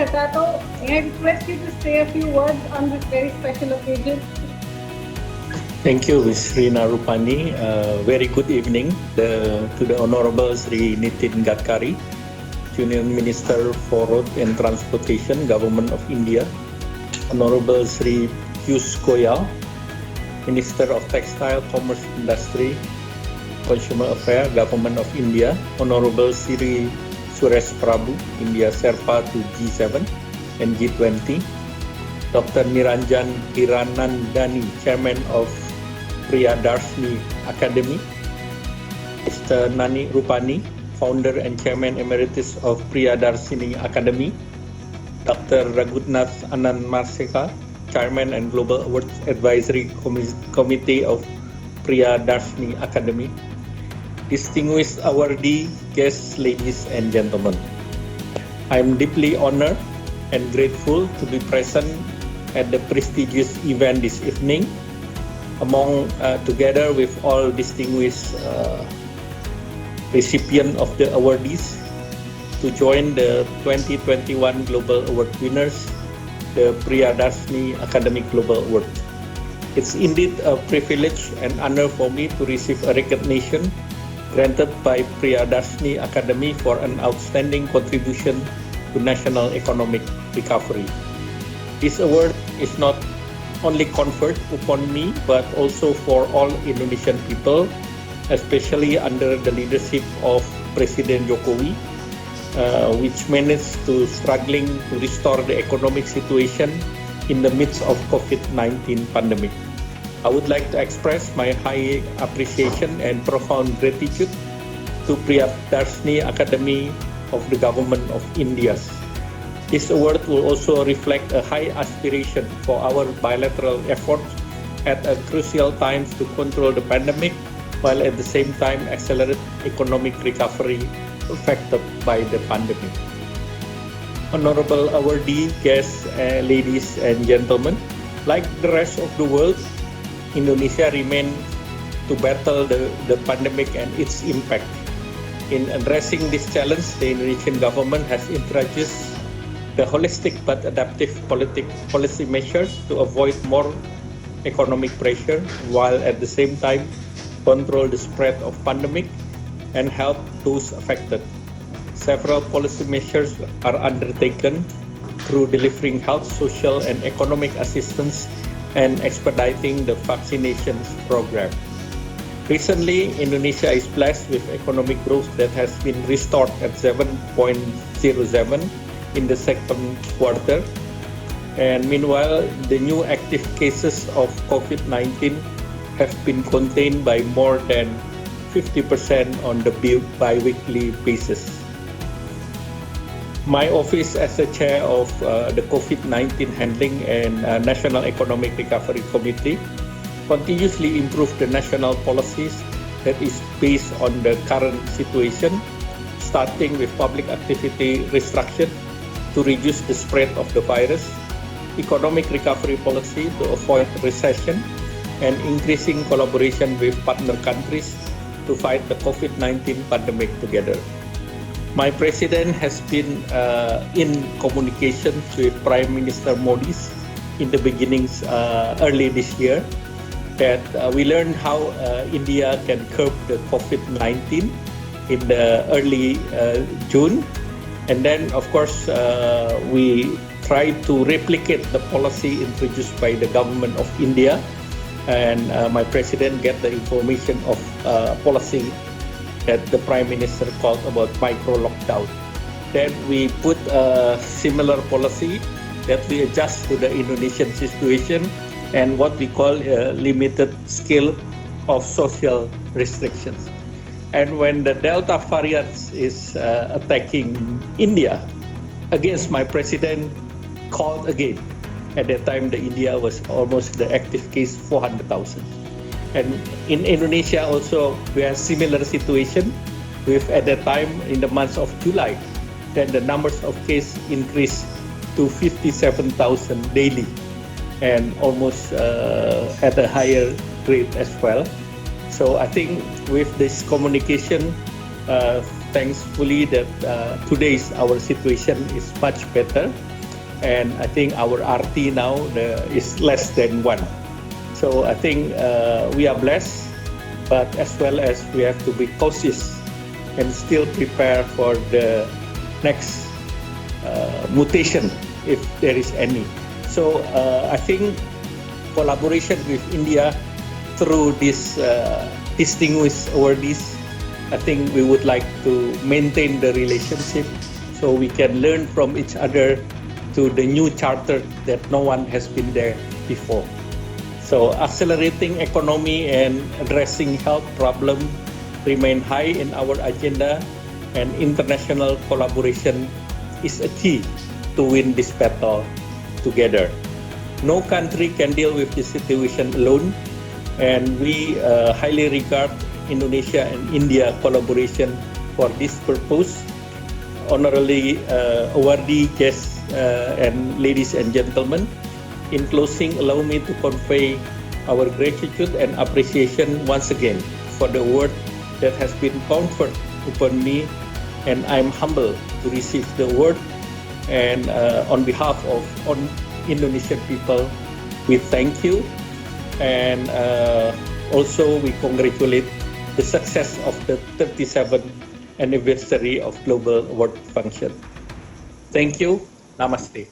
Hatato, may I request you to say a few words on this very special occasion? Thank you, Ms. Rina Rupani. Very good evening to the Honorable Sri Nitin Gadkari, Union Minister for Road and Transportation, Government of India, Honorable Sri Piyush Goyal, Minister of Textile, Commerce Industry, Consumer Affairs, Government of India, Honorable Sri Suresh Prabhu, India Sherpa to G7 and G20, Dr. Niranjan Hiranandani, Chairman of Priyadarshini Academy, Mr. Nani Rupani, Founder and Chairman Emeritus of Priyadarshini Academy, Dr. Raghunatha Anand Marseka, Chairman and Global Awards Advisory Committee of Priyadarshini Academy, distinguished awardee, guests, ladies and gentlemen. I am deeply honored and grateful to be present at the prestigious event this evening, together with all distinguished recipients of the awardees, to join the 2021 Global Award winners, the Priyadarshini Academic Global Award. It's indeed a privilege and honor for me to receive a recognition granted by Priyadarshini Academy for an outstanding contribution to national economic recovery. This award is not only conferred upon me, but also for all Indonesian people, especially under the leadership of President Jokowi, which managed to struggling to restore the economic situation in the midst of COVID-19 pandemic. I would like to express my high appreciation and profound gratitude to Priyadarshini Academy of the Government of India. This award will also reflect a high aspiration for our bilateral efforts at a crucial time to control the pandemic, while at the same time accelerate economic recovery affected by the pandemic. Honorable awardee, guests, ladies and gentlemen, like the rest of the world, Indonesia remains to battle the pandemic and its impact. In addressing this challenge, the Indonesian government has introduced the holistic but adaptive policy measures to avoid more economic pressure, while at the same time control the spread of pandemic and help those affected. Several policy measures are undertaken through delivering health, social and economic assistance and expediting the vaccinations program. Recently, Indonesia is blessed with economic growth that has been restored at 7.07 in the second quarter, and meanwhile the new active cases of COVID-19 have been contained by more than 50% on the bi-weekly basis. My office as the chair of the COVID-19 Handling and National Economic Recovery Committee continuously improve the national policies that is based on the current situation, starting with public activity restriction to reduce the spread of the virus, economic recovery policy to avoid recession, and increasing collaboration with partner countries to fight the COVID-19 pandemic together. My president has been in communication with Prime Minister Modi in the beginnings early this year, that we learned how India can curb the COVID-19 in the early June. And then, of course, we try to replicate the policy introduced by the government of India. And my president get the information of policy that the Prime Minister called about micro lockdown. Then we put a similar policy that we adjust to the Indonesian situation and what we call a limited scale of social restrictions. And when the Delta variant is attacking India, against my president called again. At that time, the India was almost the active case 400,000. And in Indonesia also, we have similar situation with at that time in the month of July, then the numbers of cases increased to 57,000 daily and almost at a higher rate as well. So I think with this communication, thankfully that today's our situation is much better. and I think our RT now is less than 1. So I think we are blessed, but as well as we have to be cautious and still prepare for the next mutation if there is any. So I think collaboration with India through this distinguished awardees, I think we would like to maintain the relationship so we can learn from each other to the new charter that no one has been there before. So accelerating economy and addressing health problem remain high in our agenda, and international collaboration is a key to win this battle together. No country can deal with this situation alone, and we highly regard Indonesia and India collaboration for this purpose. Honorably awardee guests and ladies and gentlemen, in closing, allow me to convey our gratitude and appreciation once again for the award that has been conferred upon me, and I'm humbled to receive the award. And on behalf of Indonesian people, we thank you, and also we congratulate the success of the 37th anniversary of Global Award Function. Thank you. Namaste.